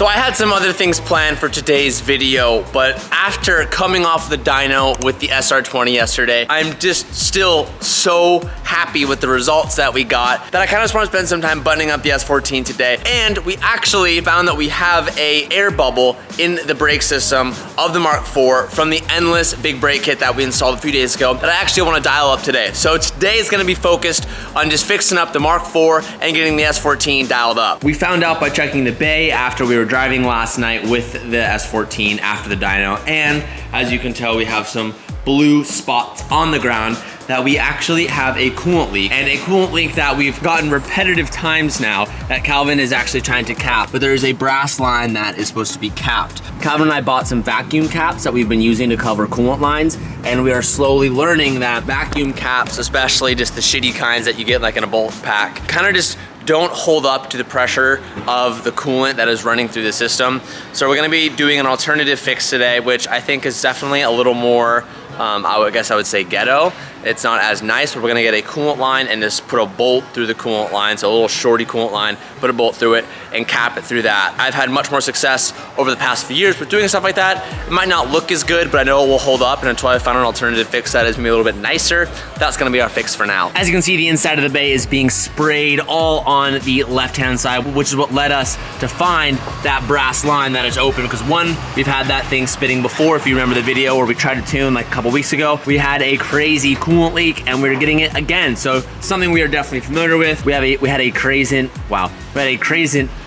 So I had some other things planned for today's video, but after coming off the dyno with the SR20 yesterday, I'm just still so happy with the results that we got that I kind of just want to spend some time buttoning up the S14 today. And we actually found that we have a air bubble in the brake system of the Mark IV from the endless big brake kit that we installed a few days ago that I actually want to dial up today. So today is going to be focused on just fixing up the Mark IV and getting the S14 dialed up. We found out by checking the bay after we were driving last night with the S14 after the dyno, and as you can tell, we have some blue spots on the ground that we actually have a coolant leak, and a coolant leak that we've gotten repetitive times now that Calvin is actually trying to cap, but there's a brass line that is supposed to be capped. Calvin and I bought some vacuum caps that we've been using to cover coolant lines, and we are slowly learning that vacuum caps, especially just the shitty kinds that you get like in a bulk pack, kind of just don't hold up to the pressure of the coolant that is running through the system. So we're gonna be doing an alternative fix today, which I think is definitely a little more, I guess I would say ghetto. It's not as nice, but we're gonna get a coolant line and just put a bolt through the coolant line, so a little shorty coolant line, put a bolt through it and cap it through that. I've had much more success over the past few years with doing stuff like that. It might not look as good, but I know it will hold up, and until I find an alternative fix that is maybe a little bit nicer, that's gonna be our fix for now. As you can see, the inside of the bay is being sprayed all on the left-hand side, which is what led us to find that brass line that is open, because one, we've had that thing spitting before. If you remember the video where we tried to tune like a couple weeks ago, we had a crazy coolant leak and we're getting it again. So something we are definitely familiar with. We had a crazy,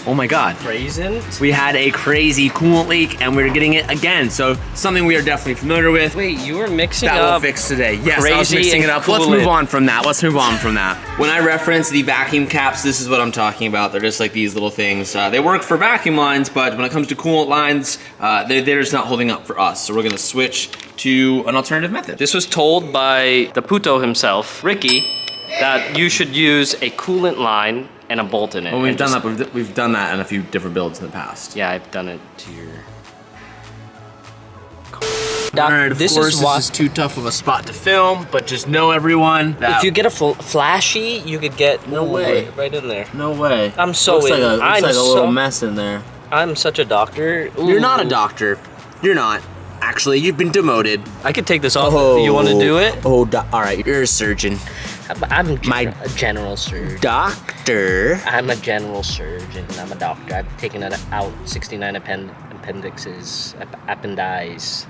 oh my God. Craisins? We had a crazy coolant leak and we're getting it again. So something we are definitely familiar with. Wait, you were mixing that up we'll fix today. Yes, I was crazy mixing it and up. Let's coolant. move on from that. Let's move on from that. When I reference the vacuum caps, this is what I'm talking about. They're just like these little things. They work for vacuum lines, but when it comes to coolant lines, they're just not holding up for us. So we're gonna switch to an alternative method. This was told by the puto himself, Ricky, that you should use a coolant line and a bolt in it. Well, we've done that in a few different builds in the past. Yeah, I've done it to your... Alright, of course, this is too tough of a spot to film, but just know, everyone, that if you get a flashy, you could get no way right in there. No way. I'm so looks like a little mess in there. I'm such a doctor. Ooh. You're not a doctor. You're not. Actually, you've been demoted. I could take this off. You want to do it? Oh, all right. You're a surgeon. I'm a general surgeon. Doctor. I'm a general surgeon. I'm a doctor. I've taken out 69 appendixes, appendices.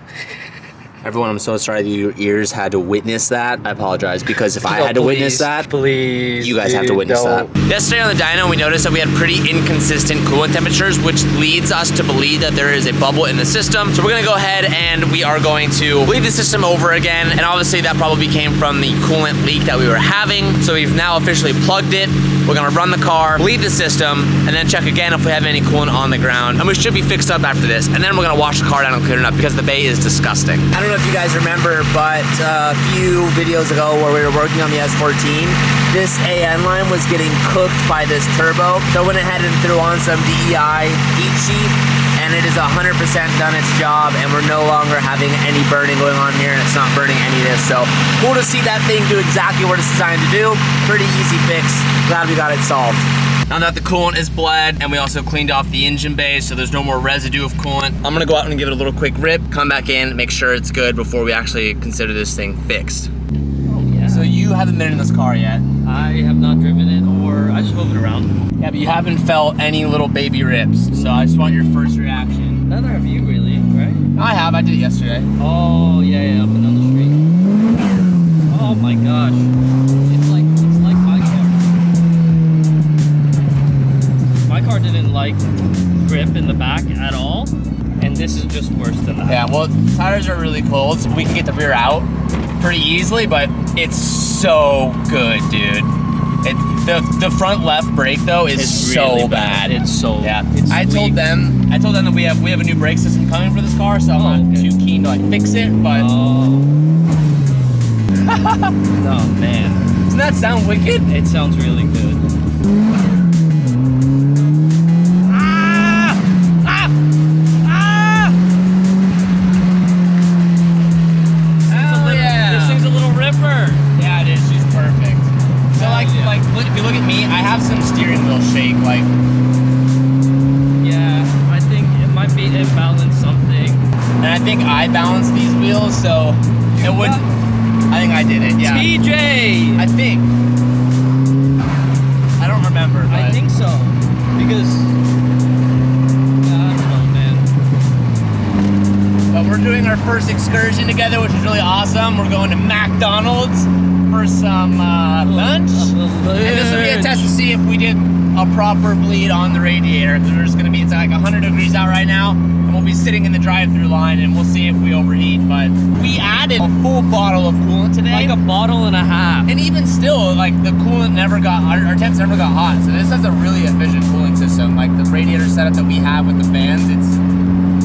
Everyone, I'm so sorry that your ears had to witness that. I apologize, because if I had to witness that, please, you guys have to witness that. Yesterday on the dyno, we noticed that we had pretty inconsistent coolant temperatures, which leads us to believe that there is a bubble in the system. So we're gonna go ahead and we are going to bleed the system over again. And obviously that probably came from the coolant leak that we were having. So we've now officially plugged it. We're gonna run the car, bleed the system, and then check again if we have any coolant on the ground. And we should be fixed up after this. And then we're gonna wash the car down and clear it up, because the bay is disgusting. I don't know if you guys remember, but a few videos ago where we were working on the S14, this AN line was getting cooked by this turbo. So I went ahead and threw on some DEI heat sheet, and it is 100% done its job, and we're no longer having any burning going on here, and it's not burning any of this. So cool to see that thing do exactly what it's designed to do. Pretty easy fix. Glad we got it solved. Now that the coolant is bled, and we also cleaned off the engine bay, so there's no more residue of coolant, I'm gonna go out and give it a little quick rip, come back in, make sure it's good before we actually consider this thing fixed. Oh yeah. So you haven't been in this car yet? I have not driven it, or I just move it around. Yeah, but you haven't felt any little baby rips, so I just want your first reaction. Neither have you really, right? I have, I did it yesterday. Oh yeah, up and down the street. Oh my gosh. It's like my car. My car didn't like grip in the back at all, and this is just worse than that. Yeah, well, tires are really cold, so we can get the rear out pretty easily, but it's so good, dude. The front left brake though is so really bad. It's so It's I told them that we have a new brake system coming for this car, so I'm not too keen to like fix it, but oh man. Doesn't that sound wicked? It sounds really good. This thing's a little ripper. Yeah, it is. She's perfect. So like if you look at me, I have some steering wheel shake. Like, yeah, I think should balance something. And I think I balanced these wheels, so it wouldn't. I think I did it, yeah. TJ! I think. I don't remember. I think so. Because, I don't know, man. But we're doing our first excursion together, which is really awesome. We're going to McDonald's for some lunch. And this will be a test to see if we did a proper bleed on the radiator. Because there's going to be, it's like 100 degrees out right now. And we'll be sitting in the drive-through line and we'll see if we overheat. But we added a full bottle of coolant today. Like a bottle and a half. And even still, like the coolant never got, our temps never got hot. So this has a really efficient cooling system. Like the radiator setup that we have with the fans, it's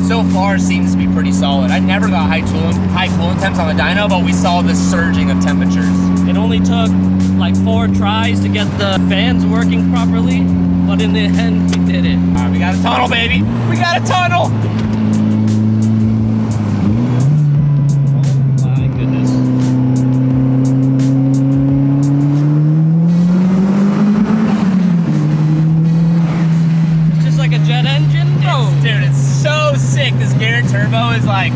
so far seems to be pretty solid. I never got high coolant temps on the dyno, but we saw this surging of temperatures. It only took like 4 tries to get the fans working properly, but in the end, we did it. All right, we got a tunnel, baby. We got a tunnel. Oh my goodness. It's just like a jet engine, bro. Dude, it's so sick. This Garrett turbo is like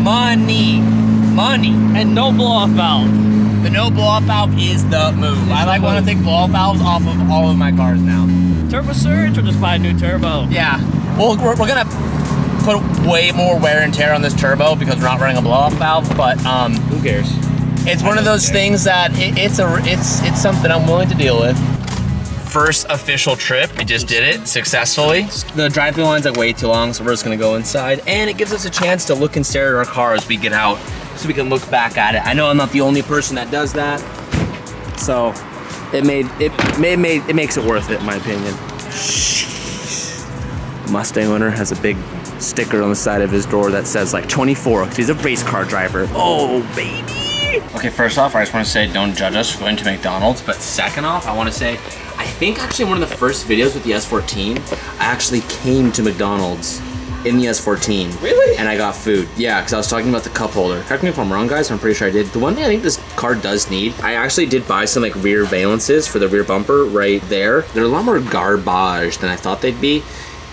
money. And no blow-off valve. The no blow-off valve is the move. I like want to take blow-off valves off of all of my cars now. Turbo surge or just buy a new turbo? Yeah. Well, we're gonna put way more wear and tear on this turbo because we're not running a blow-off valve. But Who cares? it's one of those things that it's something I'm willing to deal with. First official trip, we just did it successfully. The drive-through line's like way too long, so we're just gonna go inside, and it gives us a chance to look and stare at our car as we get out, so we can look back at it. I know I'm not the only person that does that, so it makes it worth it, in my opinion. Mustang owner has a big sticker on the side of his door that says like 24, because he's a race car driver. Oh, baby! Okay, first off, I just want to say don't judge us for going to McDonald's, but second off, I want to say, I think actually one of the first videos with the S14, I actually came to McDonald's in the S14. Really? And I got food. Yeah, because I was talking about the cup holder. Correct me if I'm wrong, guys, I'm pretty sure I did. The one thing I think this car does need, I actually did buy some like rear valances for the rear bumper right there. They're a lot more garbage than I thought they'd be.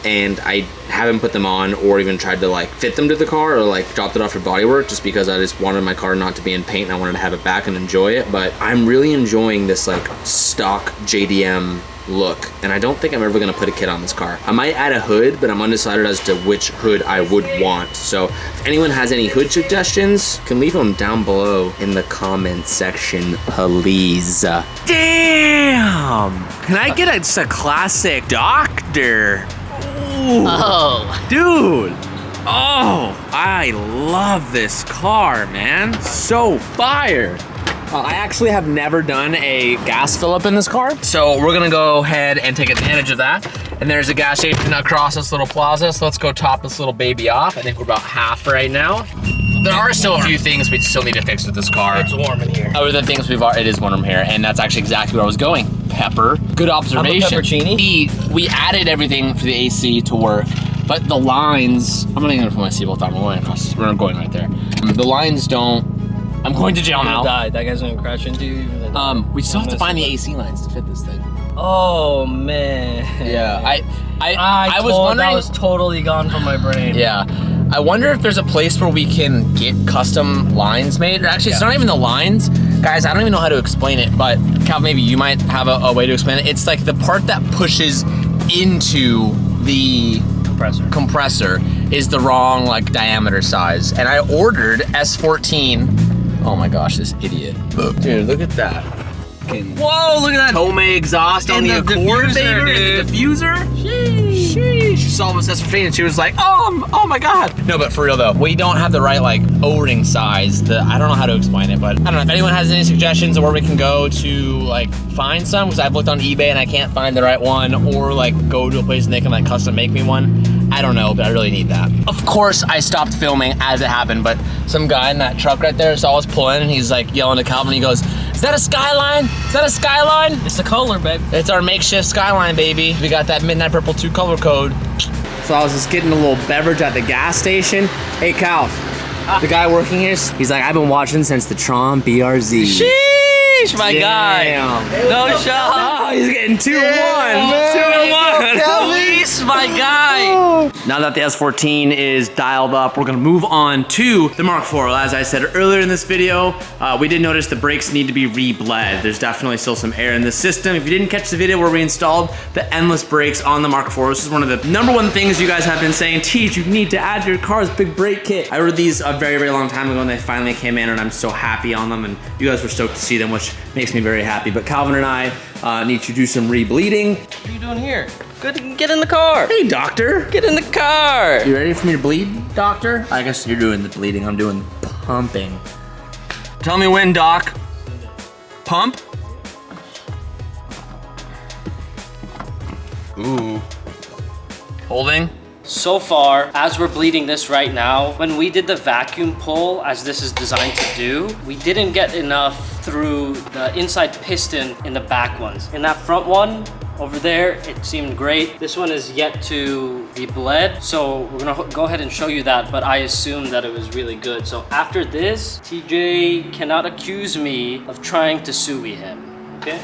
And I haven't put them on or even tried to like fit them to the car or like dropped it off for bodywork just because I just wanted my car not to be in paint and I wanted to have it back and enjoy it. But I'm really enjoying this like stock JDM look, and I don't think I'm ever gonna put a kit on this car. I might add a hood, but I'm undecided as to which hood I would want. So if anyone has any hood suggestions, you can leave them down below in the comment section, please. Damn! Can I get a classic Doctor? Ooh. Oh. Dude. Oh, I love this car, man. So fire. I actually have never done a gas fill up in this car, so we're gonna go ahead and take advantage of that. And there's a gas station across this little plaza, so let's go top this little baby off. I think we're about half right now. There are still a few things we still need to fix with this car. It's warm in here. Other than things it is warm here, and that's actually exactly where I was going. Pepper, good observation. Peppercini? We added everything for the AC to work, but the lines, I'm not even gonna put my seatbelt on, we're going right there. The lines don't, I'm going to jail now. Die. That guy's gonna crash into you. We still have to find the AC lines to fit this thing. Oh man. Yeah, I was wondering. That was totally gone from my brain. Yeah, I wonder if there's a place where we can get custom lines made. Actually, it's not even the lines, guys. I don't even know how to explain it, but Cal, maybe you might have a way to explain it. It's like the part that pushes into the compressor is the wrong like diameter size, and I ordered S14. Oh my gosh, this idiot. Dude, look at that. Whoa, look at that. Tomei exhaust on the Accord, baby. And the diffuser. Sheesh. She saw this S14 and she was like, oh my God. No, but for real though, we don't have the right like O-ring size. I don't know how to explain it, but I don't know if anyone has any suggestions of where we can go to like find some, because I've looked on eBay and I can't find the right one, or like go to a place and they can like custom make me one. I don't know, but I really need that. Of course, I stopped filming as it happened, but some guy in that truck right there saw us pull in and he's like yelling to Calvin. He goes, "Is that a Skyline? Is that a Skyline?" It's the color, babe. It's our makeshift Skyline, baby. We got that Midnight Purple 2 color code. So I was just getting a little beverage at the gas station. Hey, Calv, the guy working here, he's like, "I've been watching since the Tron BRZ." Sheesh, my guy. No shot. Oh, he's getting 2-1. 2-1. Luis, my guy. Now that the S14 is dialed up, we're gonna move on to the Mark IV. As I said earlier in this video, we did notice the brakes need to be re-bled. There's definitely still some air in the system. If you didn't catch the video where we installed the endless brakes on the Mark IV, this is one of the #1 things you guys have been saying, Teach, you need to add to your car's big brake kit. I ordered these a very, very long time ago and they finally came in and I'm so happy on them and you guys were stoked to see them, which makes me very happy. But Calvin and I need to do some re-bleeding. What are you doing here? Good, get in the car. Hey, doctor. Get in the car. You ready for me to bleed, doctor? I guess you're doing the bleeding, I'm doing the pumping. Tell me when, doc. Pump? Ooh. Holding? So far, as we're bleeding this right now, when we did the vacuum pull, as this is designed to do, we didn't get enough through the inside piston in the back ones. In that front one, over there, it seemed great. This one is yet to be bled, so we're gonna go ahead and show you that, but I assume that it was really good. So after this, TJ cannot accuse me of trying to sue him, okay?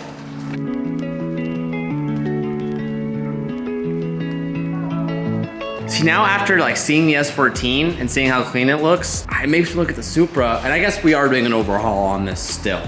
See, now after like seeing the S14 and seeing how clean it looks, it makes me look at the Supra, and I guess we are doing an overhaul on this still.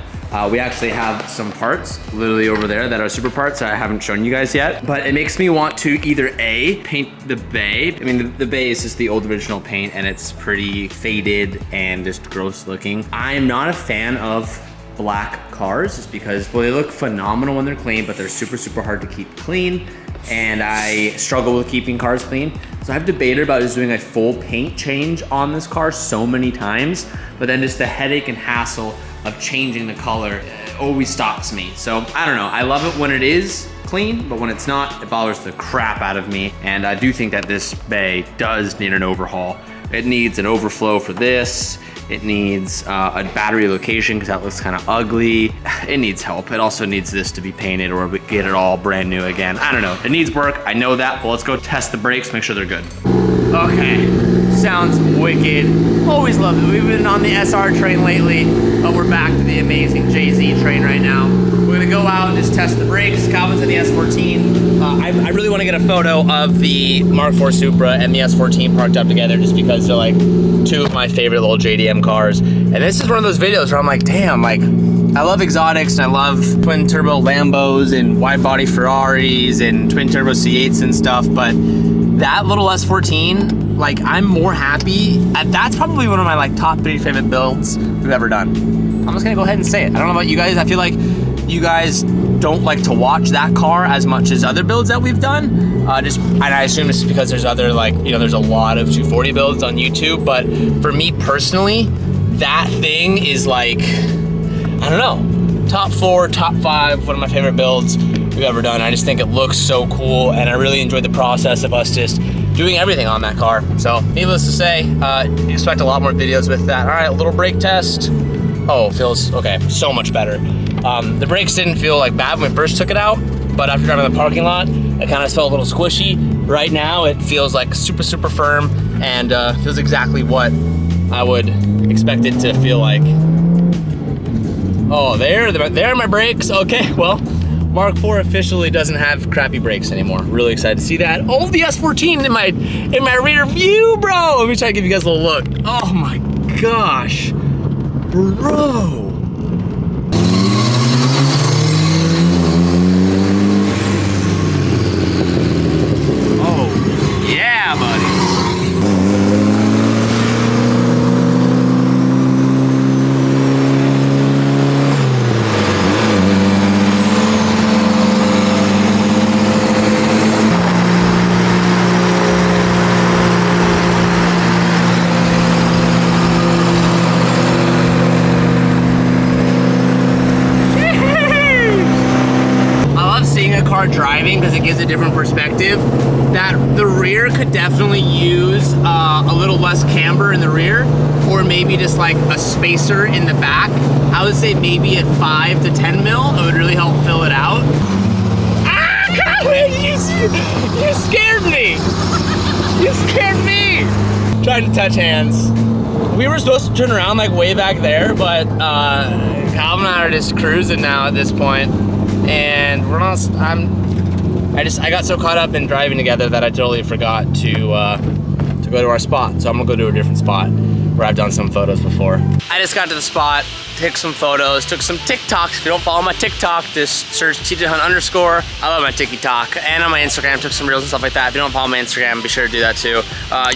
We actually have some parts literally over there that are Supra parts that I haven't shown you guys yet, but it makes me want to either A, paint the bay. I mean, the bay is just the old original paint and it's pretty faded and just gross looking. I'm not a fan of black cars just because, well, they look phenomenal when they're clean, but they're super, super hard to keep clean. And I struggle with keeping cars clean. So I've debated about just doing a full paint change on this car so many times, but then just the headache and hassle of changing the color always stops me. So I don't know, I love it when it is clean, but when it's not, it bothers the crap out of me. And I do think that this bay does need an overhaul. It needs an overflow for this. It needs a battery location because that looks kind of ugly. It needs help. It also needs this to be painted or we get it all brand new again. I don't know, it needs work, I know that, but let's go test the brakes, make sure they're good. Okay, sounds wicked. Always loved it. We've been on the SR train lately, but we're back to the amazing JZ train right now. We're gonna go out and just test the brakes. Calvin's in the S14. I really wanna get a photo of the Mark IV Supra and the S14 parked up together just because they're like two of my favorite little JDM cars. And this is one of those videos where I'm like, damn, like, I love exotics and I love twin turbo Lambos and wide body Ferraris and twin turbo C8s and stuff, but that little S14, like, I'm more happy. That's probably one of my like top 3 favorite builds we've ever done. I'm just gonna go ahead and say it. I don't know about you guys. I feel like you guys don't like to watch that car as much as other builds that we've done. And I assume it's because there's other, like, you know, there's a lot of 240 builds on YouTube, but for me personally, that thing is like, I don't know, top 4, top 5, one of my favorite builds we've ever done. I just think it looks so cool and I really enjoyed the process of us just doing everything on that car. So needless to say, expect a lot more videos with that. All right, little brake test. Oh, feels, okay, so much better. The brakes didn't feel like bad when we first took it out, but after driving in the parking lot, it kind of felt a little squishy. Right now, it feels like super, super firm and feels exactly what I would expect it to feel like. Oh, there are my brakes. Okay, well, Mark IV officially doesn't have crappy brakes anymore. Really excited to see that. Oh, the S14 in my rear view, bro. Let me try to give you guys a little look. Oh my gosh, bro. Oh, yeah, buddy. Driving because it gives a different perspective. That the rear could definitely use a little less camber in the rear, or maybe just like a spacer in the back. I would say maybe at 5 to 10 mil, it would really help fill it out. Ah, Colin, you scared me. You scared me. Trying to touch hands. We were supposed to turn around like way back there, but Calvin and I are just cruising now at this point, and we're not. I got so caught up in driving together that I totally forgot to go to our spot. So I'm gonna go to a different spot where I've done some photos before. I just got to the spot, took some photos, took some TikToks. If you don't follow my TikTok, just search TJHunt_. I love my TikTok, and on my Instagram, took some reels and stuff like that. If you don't follow my Instagram, be sure to do that too.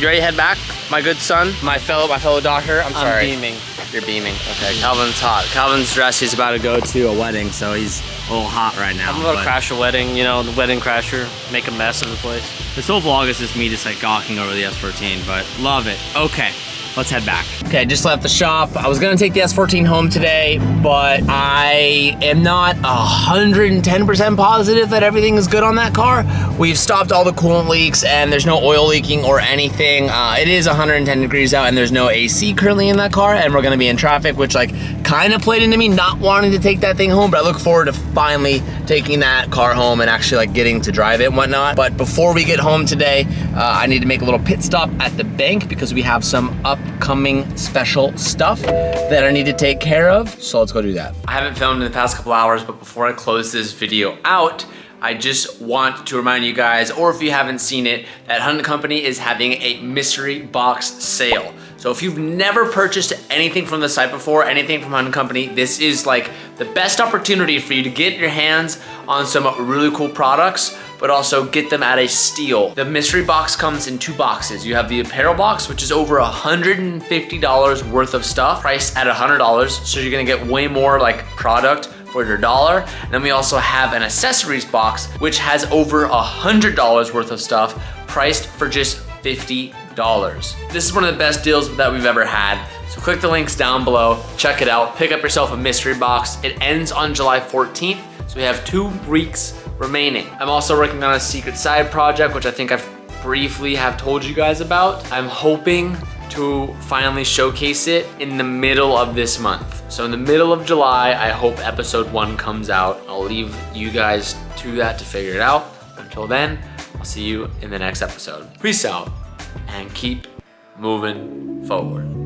You ready to head back, my good son, my fellow doctor? I'm sorry. I'm beaming. You're beaming. Okay, Calvin's hot. Calvin's dressed. He's about to go to a wedding, so he's a little hot right now. I'm about to crash a wedding, you know, the wedding crasher, make a mess of the place. This whole vlog is just me just like gawking over the S14, but love it. Okay. Let's head back. Okay, just left the shop. I was gonna take the S14 home today, but I am not 110% positive that everything is good on that car. We've stopped all the coolant leaks and there's no oil leaking or anything. It is 110 degrees out and there's no AC currently in that car, and we're gonna be in traffic, which like kind of played into me not wanting to take that thing home, but I look forward to finally taking that car home and actually like getting to drive it and whatnot. But before we get home today, I need to make a little pit stop at the bank because we have some upcoming special stuff that I need to take care of. So let's go do that. I haven't filmed in the past couple hours, but before I close this video out, I just want to remind you guys, or if you haven't seen it, that Hunt Company is having a mystery box sale. So if you've never purchased anything from the site before, anything from Hunt Company, this is like the best opportunity for you to get your hands on some really cool products, but also get them at a steal. The mystery box comes in 2 boxes. You have the apparel box, which is over $150 worth of stuff, priced at $100. So you're gonna get way more like product for your dollar. And then we also have an accessories box, which has over $100 worth of stuff, priced for just $50. This is one of the best deals that we've ever had. So click the links down below, check it out, pick up yourself a mystery box. It ends on July 14th, so we have 2 weeks remaining. I'm also working on a secret side project, which I think I've briefly have told you guys about. I'm hoping to finally showcase it in the middle of this month. So in the middle of July, I hope episode 1 comes out. I'll leave you guys to that to figure it out. Until then, I'll see you in the next episode. Peace out and keep moving forward.